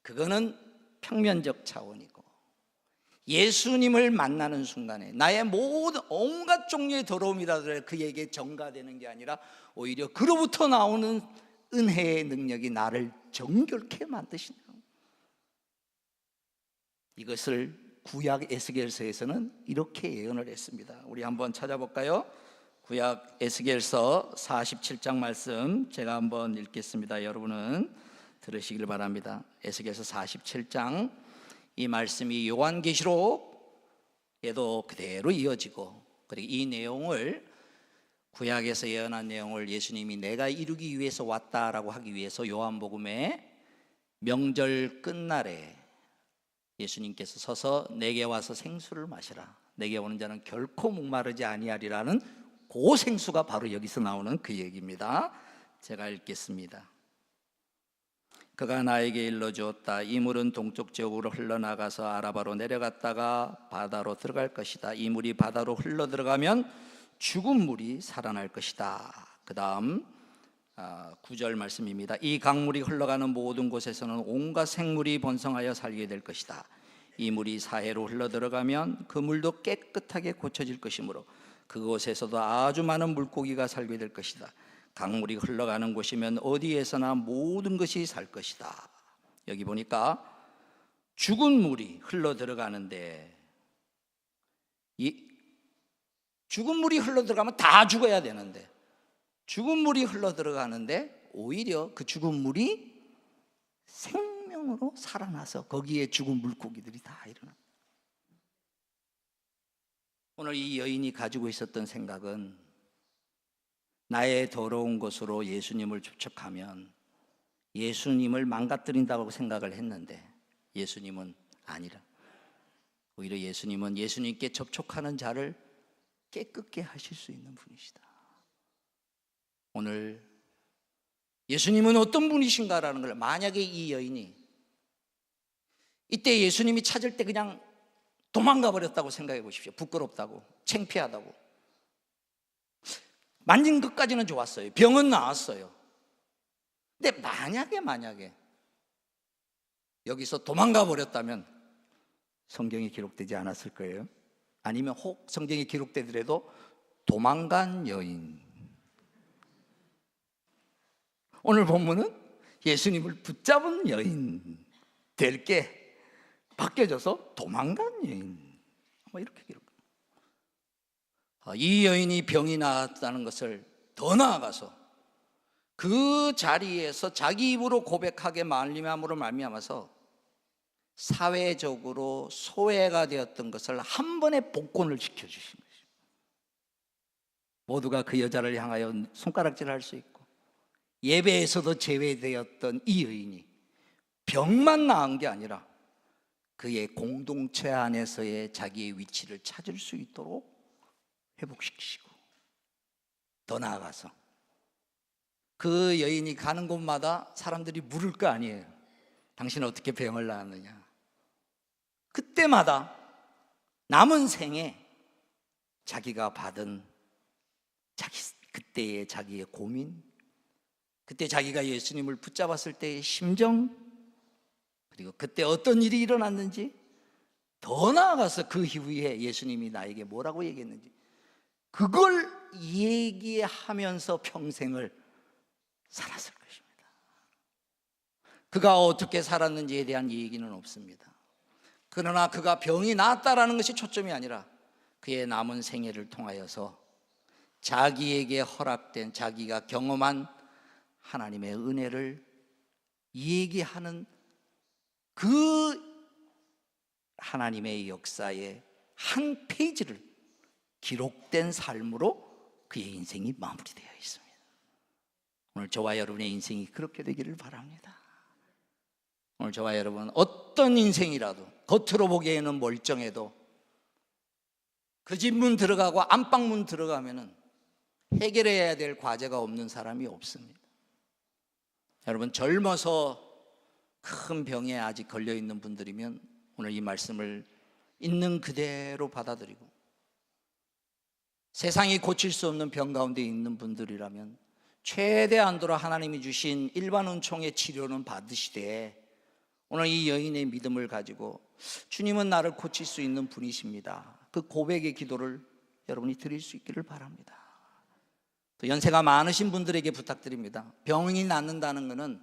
그거는 평면적 차원이고, 예수님을 만나는 순간에 나의 모든 온갖 종류의 더러움이라도 그에게 전가되는 게 아니라 오히려 그로부터 나오는 은혜의 능력이 나를 정결케 만드시는 겁니다. 이것을 구약 에스겔서에서는 이렇게 예언을 했습니다. 우리 한번 찾아볼까요? 구약 에스겔서 47장 말씀 제가 한번 읽겠습니다. 여러분은 들으시길 바랍니다. 에스겔서 47장, 이 말씀이 요한계시록에도 그대로 이어지고, 그리고 이 내용을 구약에서 예언한 내용을 예수님이 내가 이루기 위해서 왔다라고 하기 위해서 요한복음에 명절 끝날에 예수님께서 서서 내게 와서 생수를 마시라, 내게 오는 자는 결코 목마르지 아니하리라는 그 생수가 바로 여기서 나오는 그 얘기입니다. 제가 읽겠습니다. 그가 나에게 일러주었다. 이 물은 동쪽 지역으로 흘러나가서 아라바로 내려갔다가 바다로 들어갈 것이다. 이 물이 바다로 흘러 들어가면 죽은 물이 살아날 것이다. 그 다음 9절 말씀입니다. 이 강물이 흘러가는 모든 곳에서는 온갖 생물이 번성하여 살게 될 것이다. 이 물이 사해로 흘러 들어가면 그 물도 깨끗하게 고쳐질 것이므로 그곳에서도 아주 많은 물고기가 살게 될 것이다. 강물이 흘러가는 곳이면 어디에서나 모든 것이 살 것이다. 여기 보니까 죽은 물이 흘러 들어가는데, 이 죽은 물이 흘러 들어가면 다 죽어야 되는데, 죽은 물이 흘러 들어가는데 오히려 그 죽은 물이 생명으로 살아나서 거기에 죽은 물고기들이 다 일어나. 오늘 이 여인이 가지고 있었던 생각은 나의 더러운 것으로 예수님을 접촉하면 예수님을 망가뜨린다고 생각을 했는데, 예수님은 아니라 오히려 예수님은 예수님께 접촉하는 자를 깨끗게 하실 수 있는 분이시다. 오늘 예수님은 어떤 분이신가라는 걸, 만약에 이 여인이 이때 예수님이 찾을 때 그냥 도망가 버렸다고 생각해 보십시오. 부끄럽다고, 창피하다고. 만진 것까지는 좋았어요. 병은 나았어요. 근데 만약에 여기서 도망가 버렸다면 성경에 기록되지 않았을 거예요. 아니면 혹 성경에 기록되더라도 도망간 여인. 오늘 본문은 예수님을 붙잡은 여인 될 게 바뀌어져서 도망간 여인, 이렇게 기록. 이 여인이 병이 나았다는 것을 더 나아가서 그 자리에서 자기 입으로 고백하게 말미암으로 말미암아서 사회적으로 소외가 되었던 것을 한 번에 복권을 시켜주신 것이죠. 모두가 그 여자를 향하여 손가락질할 수 있고 예배에서도 제외되었던 이 여인이 병만 나은 게 아니라 그의 공동체 안에서의 자기의 위치를 찾을 수 있도록 회복시키시고, 더 나아가서 그 여인이 가는 곳마다 사람들이 물을 거 아니에요. 당신은 어떻게 병을 나았느냐. 그때마다 남은 생에 자기가 받은 그때의 자기의 고민, 그때 자기가 예수님을 붙잡았을 때의 심정, 그리고 그때 어떤 일이 일어났는지, 더 나아가서 그 이후에 예수님이 나에게 뭐라고 얘기했는지, 그걸 얘기하면서 평생을 살았을 것입니다. 그가 어떻게 살았는지에 대한 얘기는 없습니다. 그러나 그가 병이 나았다라는 것이 초점이 아니라 그의 남은 생애를 통하여서 자기에게 허락된, 자기가 경험한 하나님의 은혜를 얘기하는 그 하나님의 역사의 한 페이지를 기록된 삶으로 그의 인생이 마무리되어 있습니다. 오늘 저와 여러분의 인생이 그렇게 되기를 바랍니다. 오늘 저와 여러분, 어떤 인생이라도 겉으로 보기에는 멀쩡해도 그 집 문 들어가고 안방문 들어가면은 해결해야 될 과제가 없는 사람이 없습니다. 여러분, 젊어서 큰 병에 아직 걸려 있는 분들이면 오늘 이 말씀을 있는 그대로 받아들이고, 세상이 고칠 수 없는 병 가운데 있는 분들이라면 최대한도로 하나님이 주신 일반 은총의 치료는 받으시되, 오늘 이 여인의 믿음을 가지고 주님은 나를 고칠 수 있는 분이십니다, 그 고백의 기도를 여러분이 드릴 수 있기를 바랍니다. 또 연세가 많으신 분들에게 부탁드립니다. 병이 낫는다는 것은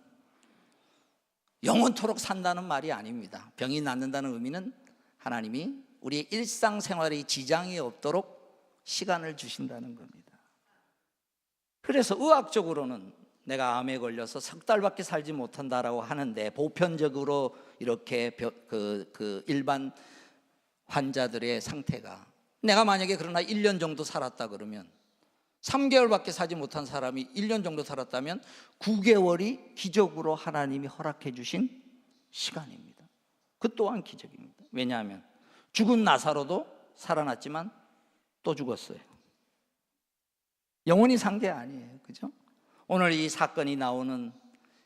영원토록 산다는 말이 아닙니다. 병이 낫는다는 의미는 하나님이 우리의 일상생활에 지장이 없도록 시간을 주신다는 겁니다. 그래서 의학적으로는 내가 암에 걸려서 석 달밖에 살지 못한다라고 하는데, 보편적으로 이렇게 일반 환자들의 상태가, 내가 만약에 그러나 1년 정도 살았다 그러면, 3개월밖에 살지 못한 사람이 1년 정도 살았다면 9개월이 기적으로 하나님이 허락해 주신 시간입니다. 그 또한 기적입니다. 왜냐하면 죽은 나사로도 살아났지만 또 죽었어요. 영원히 산 게 아니에요. 그죠? 오늘 이 사건이 나오는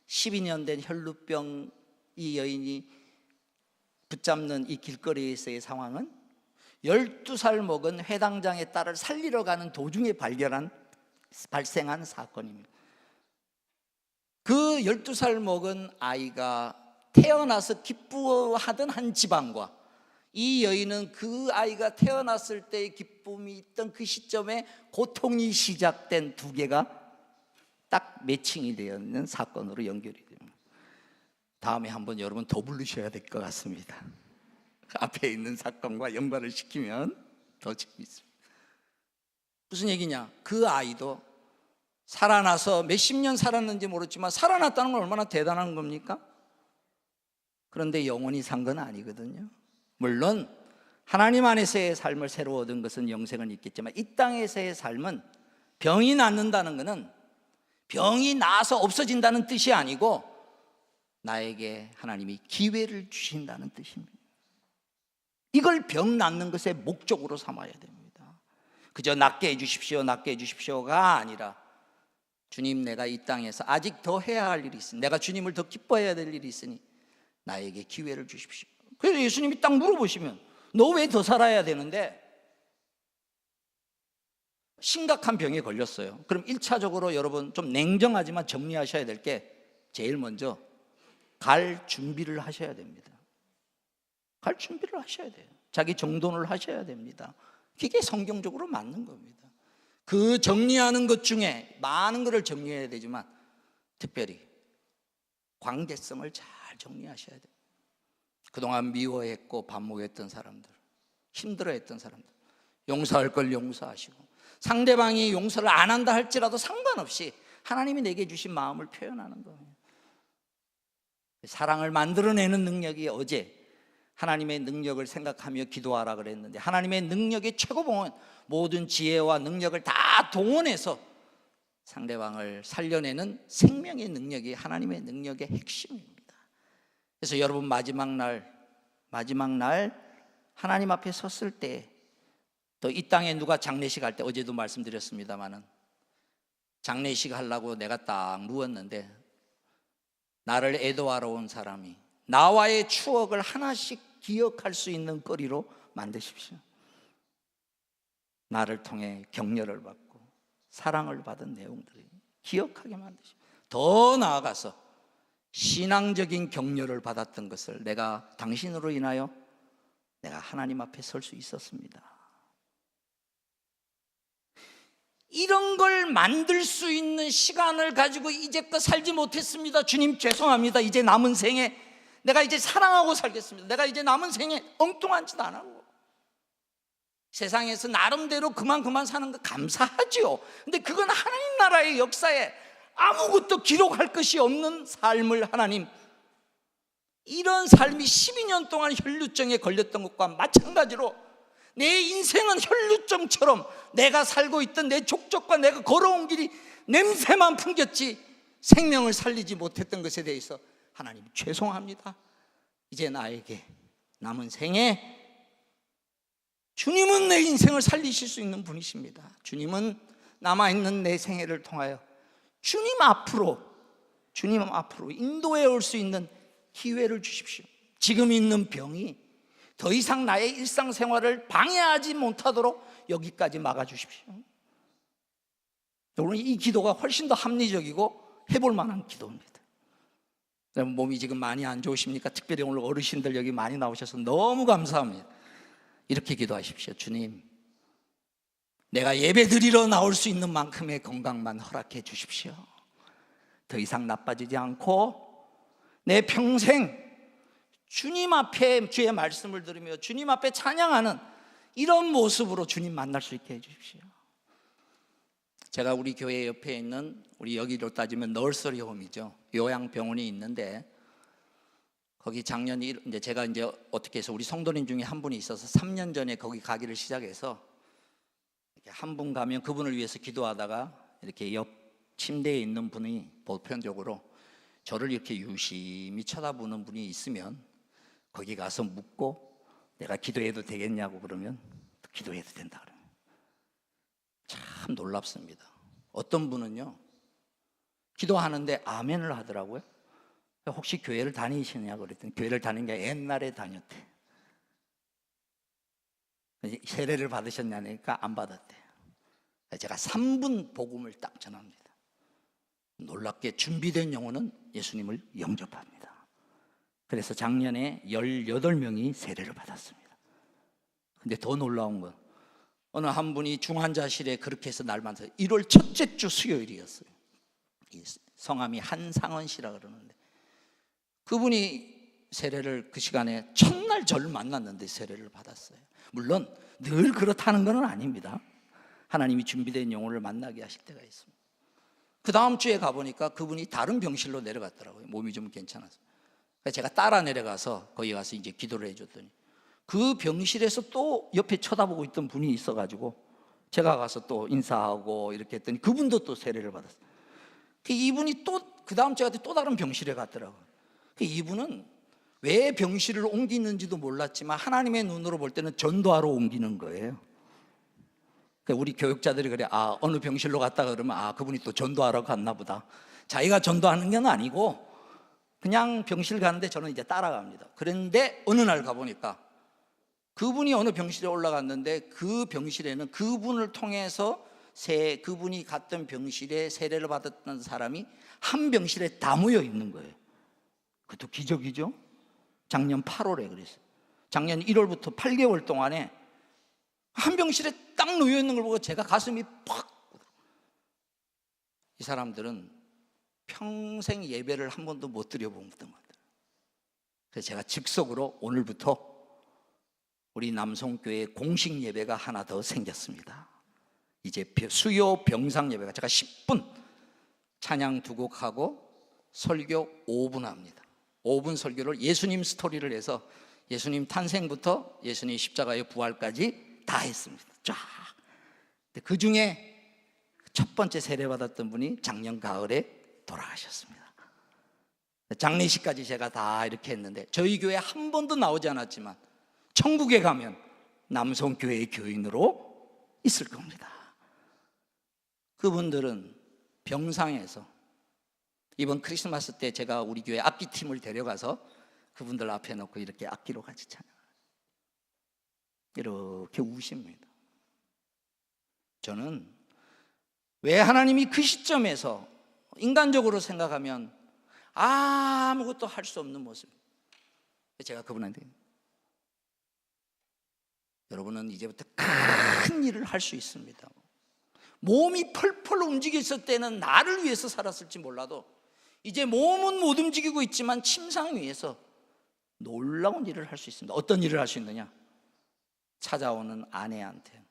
12년 된 혈루병 이 여인이 붙잡는 이 길거리에서의 상황은 12살 먹은 회당장의 딸을 살리러 가는 도중에 발생한 사건입니다. 그 12살 먹은 아이가 태어나서 기뻐하던 한 집안과 이 여인은 그 아이가 태어났을 때의 기쁨이 있던 그 시점에 고통이 시작된 두 개가 딱 매칭이 되어 있는 사건으로 연결이 됩니다. 다음에 한번 여러분 더 부르셔야 될 것 같습니다. 앞에 있는 사건과 연관을 시키면 더 재밌습니다. 무슨 얘기냐? 그 아이도 살아나서 몇십 년 살았는지 모르지만 살아났다는 건 얼마나 대단한 겁니까? 그런데 영원히 산 건 아니거든요. 물론 하나님 안에서의 삶을 새로 얻은 것은 영생은 있겠지만, 이 땅에서의 삶은 병이 낫는다는 것은 병이 나서 없어진다는 뜻이 아니고 나에게 하나님이 기회를 주신다는 뜻입니다. 이걸 병 낫는 것의 목적으로 삼아야 됩니다. 그저 낫게 해주십시오, 낫게 해주십시오가 아니라, 주님, 내가 이 땅에서 아직 더 해야 할 일이 있으니, 내가 주님을 더 기뻐해야 될 일이 있으니 나에게 기회를 주십시오. 그래서 예수님이 딱 물어보시면 너 왜 더 살아야 되는데? 심각한 병에 걸렸어요. 그럼 1차적으로 여러분 좀 냉정하지만 정리하셔야 될 게 제일 먼저 갈 준비를 하셔야 됩니다. 갈 준비를 하셔야 돼요. 자기 정돈을 하셔야 됩니다. 그게 성경적으로 맞는 겁니다. 그 정리하는 것 중에 많은 것을 정리해야 되지만 특별히 관계성을 잘 정리하셔야 돼요. 그동안 미워했고 반목했던 사람들, 힘들어했던 사람들, 용서할 걸 용서하시고, 상대방이 용서를 안 한다 할지라도 상관없이 하나님이 내게 주신 마음을 표현하는 거예요. 사랑을 만들어내는 능력이, 어제 하나님의 능력을 생각하며 기도하라 그랬는데, 하나님의 능력의 최고봉은 모든 지혜와 능력을 다 동원해서 상대방을 살려내는 생명의 능력이 하나님의 능력의 핵심입니다. 그래서 여러분 마지막 날 하나님 앞에 섰을 때, 또 이 땅에 누가 장례식 할 때, 어제도 말씀드렸습니다마는 장례식 하려고 내가 딱 누웠는데 나를 애도하러 온 사람이 나와의 추억을 하나씩 기억할 수 있는 거리로 만드십시오. 나를 통해 격려를 받고 사랑을 받은 내용들을 기억하게 만드십시오. 더 나아가서 신앙적인 격려를 받았던 것을, 내가 당신으로 인하여 내가 하나님 앞에 설 수 있었습니다. 이런 걸 만들 수 있는 시간을 가지고 이제껏 살지 못했습니다. 주님 죄송합니다. 이제 남은 생에 내가 이제 사랑하고 살겠습니다. 내가 이제 남은 생에 엉뚱한 짓 안 하고, 세상에서 나름대로 그만 사는 거 감사하죠. 근데 그건 하나님 나라의 역사에 아무것도 기록할 것이 없는 삶을, 하나님, 이런 삶이 12년 동안 혈루증에 걸렸던 것과 마찬가지로 내 인생은 혈루증처럼 내가 살고 있던 내 족적과 내가 걸어온 길이 냄새만 풍겼지 생명을 살리지 못했던 것에 대해서 하나님 죄송합니다. 이제 나에게 남은 생에 주님은 내 인생을 살리실 수 있는 분이십니다. 주님은 남아있는 내 생애를 통하여 주님 앞으로 인도해 올 수 있는 기회를 주십시오. 지금 있는 병이 더 이상 나의 일상생활을 방해하지 못하도록 여기까지 막아주십시오. 오늘 이 기도가 훨씬 더 합리적이고 해볼 만한 기도입니다. 몸이 지금 많이 안 좋으십니까? 특별히 오늘 어르신들 여기 많이 나오셔서 너무 감사합니다. 이렇게 기도하십시오. 주님, 내가 예배 드리러 나올 수 있는 만큼의 건강만 허락해 주십시오. 더 이상 나빠지지 않고 내 평생 주님 앞에 주의 말씀을 들으며 주님 앞에 찬양하는 이런 모습으로 주님 만날 수 있게 해주십시오. 제가 우리 교회 옆에 있는, 우리 여기로 따지면 너스리 홈이죠, 요양병원이 있는데, 거기 작년 이제 제가 이제 어떻게 해서 우리 성도님 중에 한 분이 있어서 3년 전에 거기 가기를 시작해서, 한 분 가면 그분을 위해서 기도하다가 이렇게 옆 침대에 있는 분이 보편적으로 저를 이렇게 유심히 쳐다보는 분이 있으면 거기 가서 묻고 내가 기도해도 되겠냐고 그러면 기도해도 된다 그러면 참 놀랍습니다. 어떤 분은요, 기도하는데 아멘을 하더라고요. 혹시 교회를 다니시냐고 그랬더니 교회를 다닌 게 옛날에 다녔대. 세례를 받으셨냐니까 안 받았대. 제가 3분 복음을 딱 전합니다. 놀랍게 준비된 영혼은 예수님을 영접합니다. 그래서 작년에 18명이 세례를 받았습니다. 근데 더 놀라운 건, 어느 한 분이 중환자실에 그렇게 해서 날 만나서 1월 첫째 주 수요일이었어요. 성함이 한상원 씨라 그러는데, 그분이 세례를 그 시간에 첫날 저를 만났는데 세례를 받았어요. 물론 늘 그렇다는 건 아닙니다. 하나님이 준비된 영혼을 만나게 하실 때가 있습니다. 그 다음 주에 가보니까 그분이 다른 병실로 내려갔더라고요. 몸이 좀 괜찮아서. 그래서 제가 따라 내려가서 거기 가서 이제 기도를 해줬더니 그 병실에서 또 옆에 쳐다보고 있던 분이 있어가지고 제가 가서 또 인사하고 이렇게 했더니 그분도 또 세례를 받았어요. 이분이 또 그 다음 주에 또 다른 병실에 갔더라고요. 이분은 왜 병실을 옮기는지도 몰랐지만 하나님의 눈으로 볼 때는 전도하러 옮기는 거예요. 우리 교육자들이 그래, 어느 병실로 갔다 그러면 그분이 또 전도하러 갔나 보다. 자기가 전도하는 건 아니고 그냥 병실 가는데 저는 이제 따라갑니다. 그런데 어느 날 가보니까 그분이 어느 병실에 올라갔는데 그 병실에는 그분을 통해서 그분이 갔던 병실에 세례를 받았던 사람이 한 병실에 다 모여 있는 거예요. 그것도 기적이죠. 작년 8월에 그랬어요. 작년 1월부터 8개월 동안에 한 병실에 딱 놓여 있는 걸 보고 제가 가슴이 팍. 이 사람들은 평생 예배를 한 번도 못 드려본 것들. 그래서 제가 즉석으로 오늘부터 우리 남성교회 공식 예배가 하나 더 생겼습니다. 이제 수요 병상 예배가 제가 10분 찬양 2곡 하고 설교 5분 합니다. 5분 설교를 예수님 스토리를 해서 예수님 탄생부터 예수님 십자가의 부활까지 다 했습니다. 쫙. 그 중에 첫 번째 세례받았던 분이 작년 가을에 돌아가셨습니다. 장례식까지 제가 다 이렇게 했는데 저희 교회 한 번도 나오지 않았지만 천국에 가면 남성교회의 교인으로 있을 겁니다. 그분들은 병상에서 이번 크리스마스 때 제가 우리 교회 악기팀을 데려가서 그분들 앞에 놓고 이렇게 악기로 같이 찬양해요. 이렇게 우십니다. 저는 왜 하나님이 그 시점에서 인간적으로 생각하면 아무것도 할 수 없는 모습, 제가 그분한테 여러분은 이제부터 큰 일을 할 수 있습니다. 몸이 펄펄 움직여 있을 때는 나를 위해서 살았을지 몰라도 이제 몸은 못 움직이고 있지만 침상 위에서 놀라운 일을 할 수 있습니다. 어떤 일을 할 수 있느냐? 찾아오는 아내한테.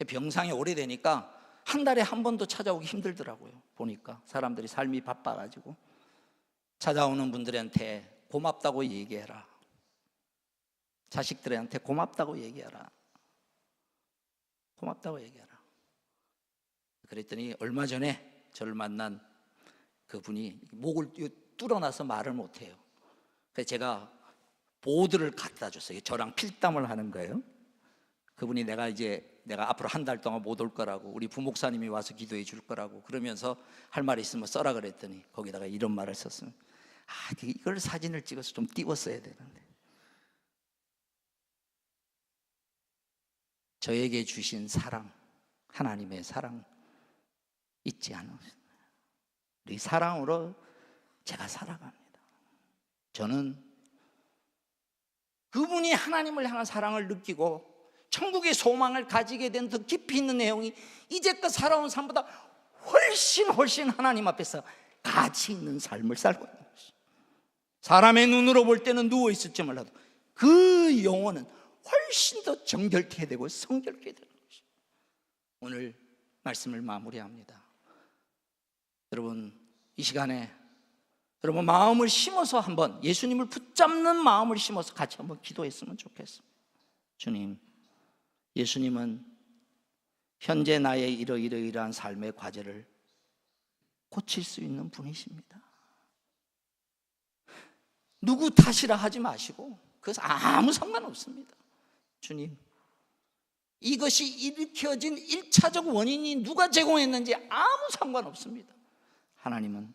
병상이 오래되니까 한 달에 한 번도 찾아오기 힘들더라고요. 보니까 사람들이 삶이 바빠가지고 찾아오는 분들한테 고맙다고 얘기해라. 자식들한테 고맙다고 얘기해라. 고맙다고 얘기해라. 그랬더니 얼마 전에 저를 만난 그분이 목을 뚫어놔서 말을 못해요. 그래서 제가 보드를 갖다 줬어요. 저랑 필담을 하는 거예요. 그분이 내가 앞으로 한 달 동안 못 올 거라고, 우리 부목사님이 와서 기도해 줄 거라고 그러면서 할 말이 있으면 써라 그랬더니 거기다가 이런 말을 썼어요. 이걸 사진을 찍어서 좀 띄웠어야 되는데. 저에게 주신 사랑, 하나님의 사랑 잊지 않으셨나요? 이 사랑으로 제가 살아갑니다. 저는 그분이 하나님을 향한 사랑을 느끼고 천국의 소망을 가지게 된 더 깊이 있는 내용이 이제껏 살아온 삶보다 훨씬 하나님 앞에서 가치 있는 삶을 살고 있는 것이죠. 사람의 눈으로 볼 때는 누워있을지 몰라도 그 영혼은 훨씬 더 정결케 되고 성결케 되는 것이죠. 오늘 말씀을 마무리합니다. 여러분, 이 시간에 여러분 마음을 심어서 한번, 예수님을 붙잡는 마음을 심어서 같이 한번 기도했으면 좋겠습니다. 주님, 예수님은 현재 나의 이러이러한 삶의 과제를 고칠 수 있는 분이십니다. 누구 탓이라 하지 마시고 그것은 아무 상관없습니다. 주님, 이것이 일으켜진 1차적 원인이 누가 제공했는지 아무 상관없습니다. 하나님은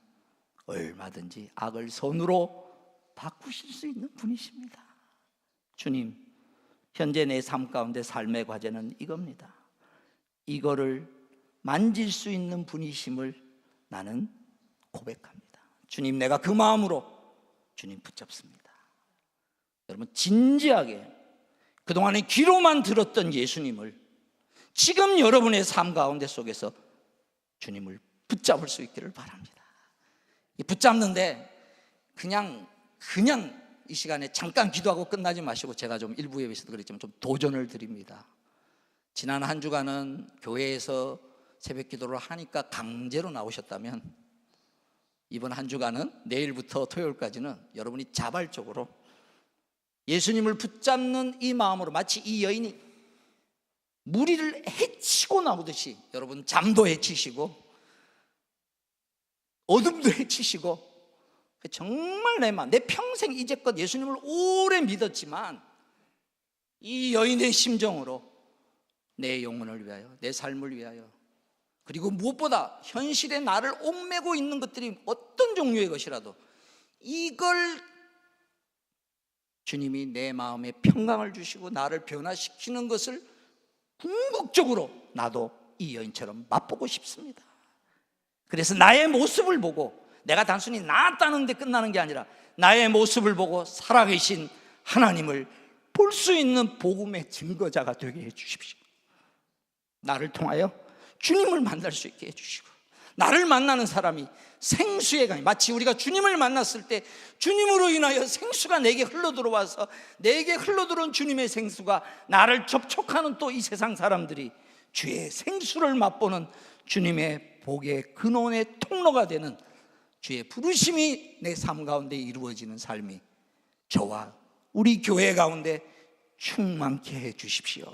얼마든지 악을 선으로 바꾸실 수 있는 분이십니다. 주님, 현재 내 삶 가운데 삶의 과제는 이겁니다. 이거를 만질 수 있는 분이심을 나는 고백합니다. 주님, 내가 그 마음으로 주님 붙잡습니다. 여러분, 진지하게 그동안에 귀로만 들었던 예수님을 지금 여러분의 삶 가운데 속에서 주님을 붙잡을 수 있기를 바랍니다. 붙잡는데 그냥 이 시간에 잠깐 기도하고 끝나지 마시고, 제가 좀 일부 예배에서도 그랬지만 좀 도전을 드립니다. 지난 한 주간은 교회에서 새벽 기도를 하니까 강제로 나오셨다면 이번 한 주간은 내일부터 토요일까지는 여러분이 자발적으로 예수님을 붙잡는 이 마음으로, 마치 이 여인이 무리를 해치고 나오듯이 여러분 잠도 해치시고 어둠도 해치시고, 정말 내 평생 이제껏 예수님을 오래 믿었지만 이 여인의 심정으로 내 영혼을 위하여, 내 삶을 위하여, 그리고 무엇보다 현실에 나를 옥매고 있는 것들이 어떤 종류의 것이라도 이걸 주님이 내 마음에 평강을 주시고 나를 변화시키는 것을 궁극적으로 나도 이 여인처럼 맛보고 싶습니다. 그래서 나의 모습을 보고, 내가 단순히 나았다는 데 끝나는 게 아니라 나의 모습을 보고 살아계신 하나님을 볼 수 있는 복음의 증거자가 되게 해주십시오. 나를 통하여 주님을 만날 수 있게 해주시고, 나를 만나는 사람이 생수의 강이, 마치 우리가 주님을 만났을 때 주님으로 인하여 생수가 내게 흘러들어와서 내게 흘러들어온 주님의 생수가 나를 접촉하는 또 이 세상 사람들이 주의 생수를 맛보는 주님의 복의 근원의 통로가 되는 주의 부르심이 내 삶 가운데 이루어지는 삶이 저와 우리 교회 가운데 충만케 해 주십시오.